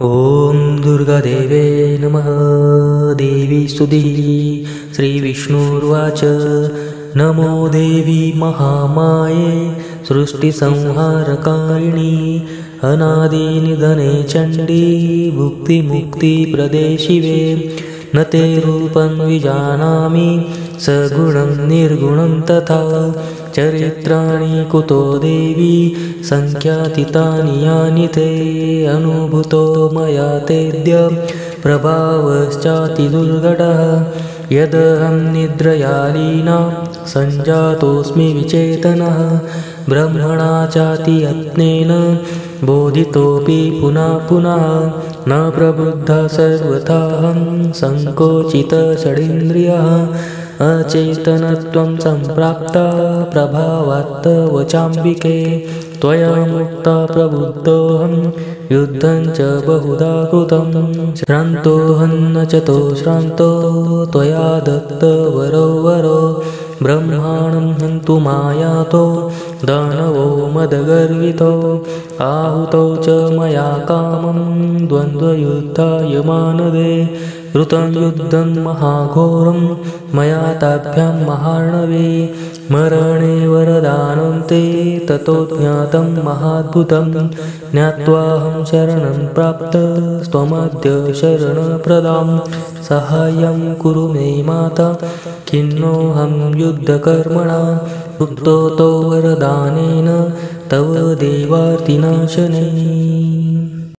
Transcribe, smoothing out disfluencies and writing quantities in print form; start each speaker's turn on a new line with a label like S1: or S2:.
S1: ॐ दुर्गादेवे नमः। देवी स्तुतिः। श्रीविष्णुर्वाच नमो देवी महामाये सृष्टिसंहारकारिणी अनादिनिधने चण्डी भुक्तिमुक्तिप्रदे शिवे न ते रूपं विजानामि सगुणं निर्गुणं तथा चरित्राणि कुतो देवी संख्यातीतानि यानि ते अनुभूतो मया तेद्य प्रभावश्चातिदुर्घटः यदहं निद्रयालीना सञ्जातोऽस्मि विचेतनः ब्रह्मणा चातियत्नेन बोधितोऽपि पुनः पुनः न प्रबुद्धः सर्वथाहं सङ्कोचितषडिन्द्रियः अचेतनत्वं सम्प्राप्ता प्रभावात् वचाम्बिके त्वया मुक्ता प्रबुद्धोऽहं युद्धं च बहुधा कृतं श्रान्तोऽहं न चतो श्रान्तो त्वया दत्तवरो वरो ब्रह्माणं हन्तु मायातो दानवो मदगर्वितो आहुतो च मया कामं द्वन्द्वयुद्धाय मानदे ऋतं युद्धं महाघोरं मया ताभ्यां महार्णवे मरणे वरदानं ते ततो ज्ञातं महाद्भुतं ज्ञात्वाहं शरणं प्राप्तस्त्वमद्य शरणप्रदां साहाय्यं कुरु मे माता खिन्नोऽहं युद्धकर्मणा उक्तो वरदानेन तव देवार्तिनाशने।